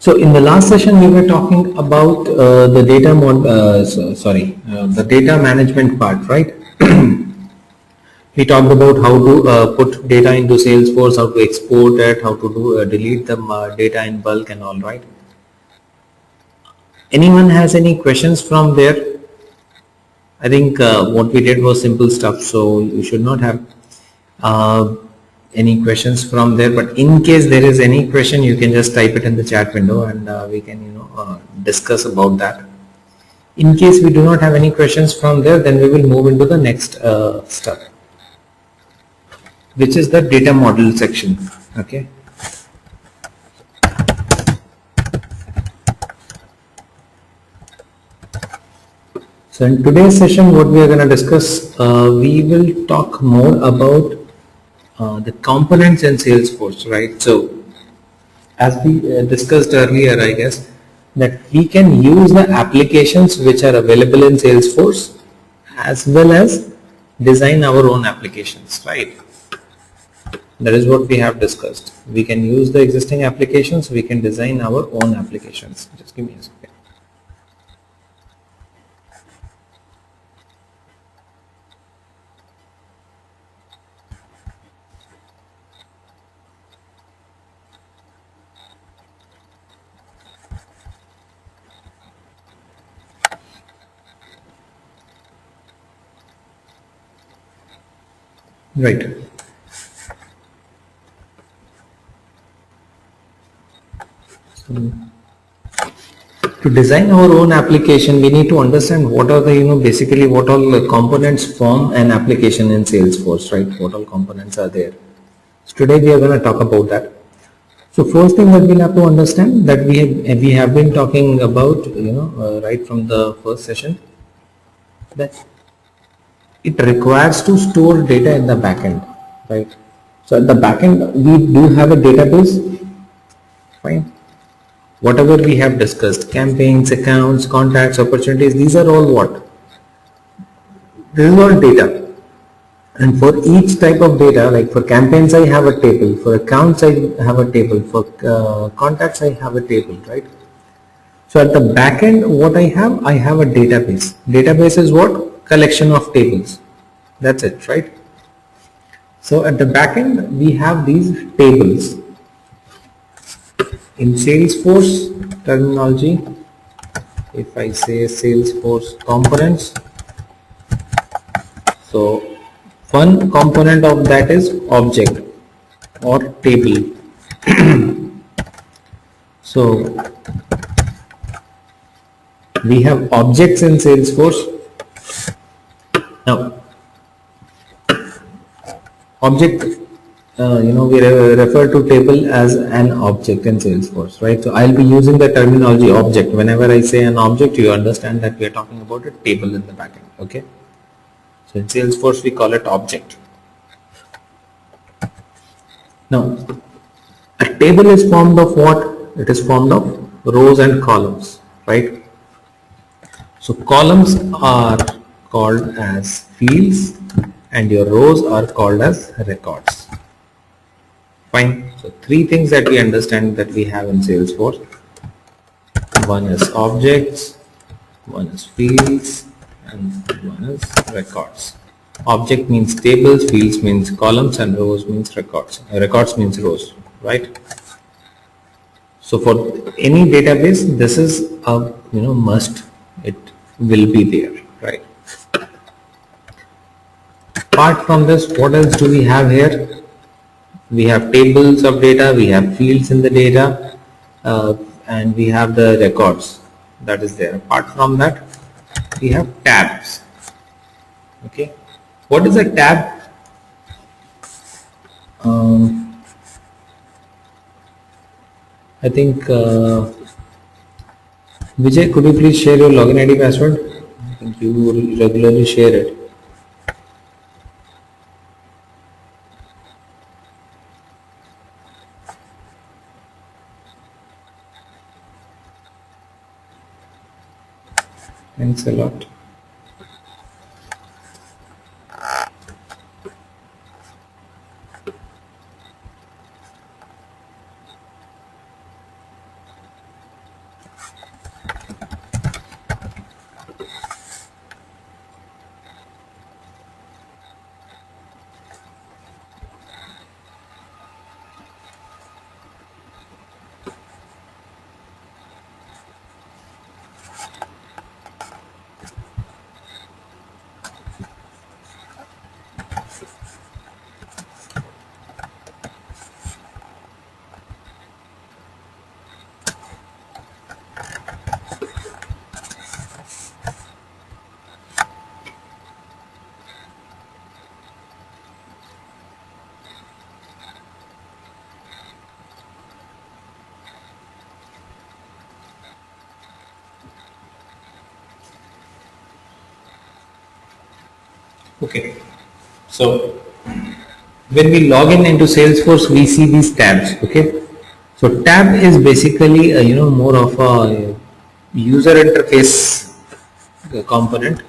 So in the last session, we were talking about the the data management part, right? We talked about how to put data into Salesforce, how to export it, how to do delete the data in bulk and all, right? Anyone has any questions from there? I think what we did was simple stuff, so you should not have uh, any questions from there. But in case there is any question, you can just type it in the chat window, and we can discuss about that. In case we do not have any questions from there, then we will move into the next step, which is the data model section. Okay. So in today's session, what we are going to discuss, we will talk more about the components in Salesforce, right? So as we discussed earlier, I guess, that we can use the applications which are available in Salesforce as well as design our own applications, right? That is what we have discussed. We can use the existing applications, we can design our own applications. Just give me a second. Right. So, to design our own application, we need to understand what are the, basically what all the components form an application in Salesforce, right? What all components are there. So today we are going to talk about that. So first thing that we'll have to understand that we have been talking about, right from the first session, that it requires to store data in the backend, right? So at the backend, we do have a database, fine. Whatever we have discussed, campaigns, accounts, contacts, opportunities, these are all what? This is all data. And for each type of data, like for campaigns, I have a table. For accounts, I have a table. For contacts, I have a table, right? So at the back end, what I have a database. Database is what? Collection of tables. That's it, right? So at the back end, we have these tables. In Salesforce terminology, if I say Salesforce components, so one component of that is object or table. So we have objects in Salesforce. Now object, we refer to table as an object in Salesforce, right? So I'll be using the terminology object. Whenever I say an object, you understand that we are talking about a table in the backend, okay? So in Salesforce, we call it object. Now, a table is formed of what? It is formed of rows and columns, right? So columns are called as fields and your rows are called as records. Fine. So three things that we understand that we have in Salesforce. One is objects, one is fields, and one is records. Object means tables, fields means columns, and rows means records. Records means rows, right? So for any database, this is a must. It will be there, right? Apart from this, what else do we have here? We have tables of data, we have fields in the data, and we have the records that is there. Apart from that, we have tabs. Okay, what is a tab? I think Vijay, could you please share your login ID password? I think you regularly share it. Thanks a lot. Okay. So when we log in into Salesforce, we see these tabs. Okay. So tab is basically more of a user interface component.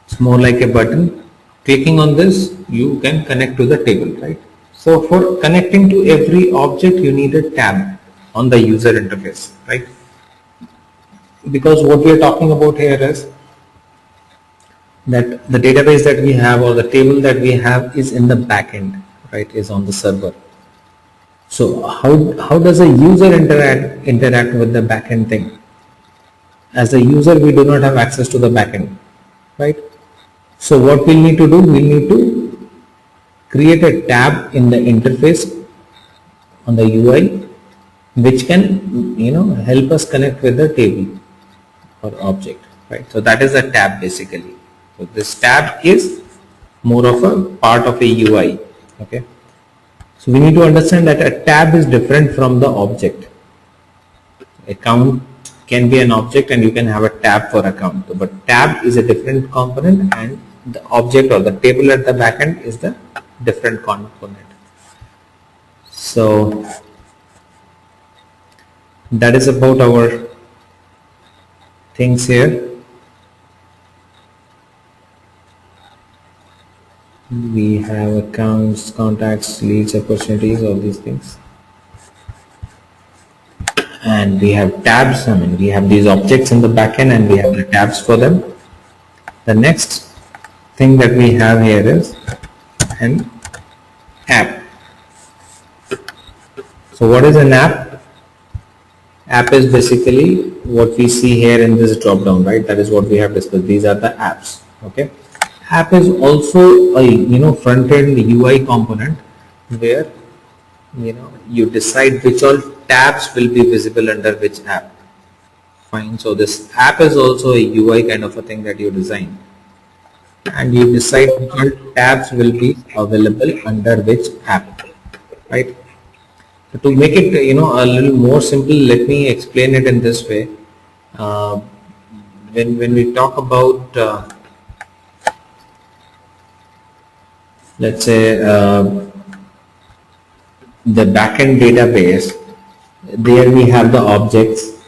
It's more like a button. Clicking on this, you can connect to the table, right? So for connecting to every object, you need a tab on the user interface, right? Because what we are talking about here is that the database that we have or the table that we have is in the backend, right? Is on the server. So how does a user interact with the backend thing? As a user, we do not have access to the backend, right? So what we need to do, we need to create a tab in the interface on the UI, which can help us connect with the table or object, right? So that is a tab basically. So this tab is more of a part of a UI. Okay. So we need to understand that a tab is different from the object. Account can be an object and you can have a tab for account. But tab is a different component and the object or the table at the backend is the different component. So that is about our things here. We have accounts, contacts, leads, opportunities, all these things. And we have tabs. We have these objects in the backend and we have the tabs for them. The next thing that we have here is an app. So what is an app? App is basically what we see here in this drop down, right? That is what we have discussed. These are the apps. Okay. App is also a front end UI component where you decide which all tabs will be visible under which app. Fine. So this app is also a UI kind of a thing that you design, and you decide which all tabs will be available under which app, right? So to make it a little more simple, let me explain it in this way. When we talk about let's say the backend database, there we have the objects,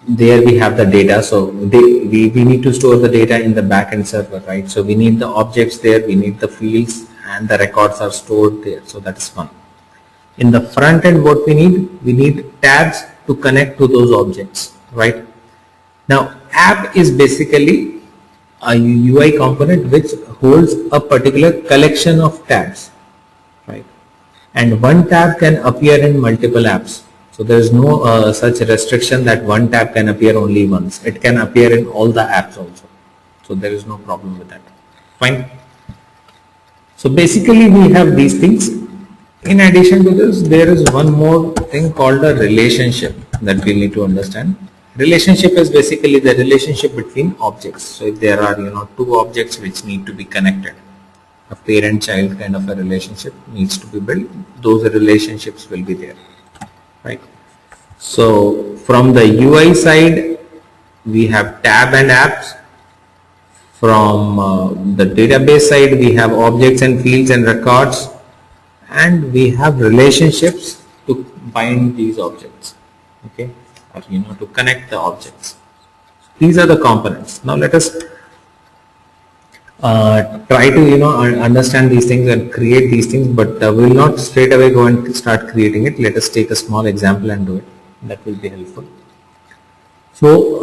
there we have the data. So we need to store the data in the backend server, right? So we need the objects there, we need the fields, and the records are stored there. So that is one. In the front end, what we need tabs to connect to those objects, right? Now app is basically a UI component which holds a particular collection of tabs, right? And one tab can appear in multiple apps. So there is no such restriction that one tab can appear only once. It can appear in all the apps also. So there is no problem with that. Fine. So basically we have these things. In addition to this, there is one more thing called a relationship that we need to understand. Relationship is basically the relationship between objects. So if there are two objects which need to be connected, a parent-child kind of a relationship needs to be built, those relationships will be there, right? So from the UI side, we have tab and apps. From the database side, we have objects and fields and records, and we have relationships to bind these objects, okay, or to connect the objects. These are the components. Now let us try to understand these things and create these things, but we will not straight away go and start creating it. Let us take a small example and do it. That will be helpful. So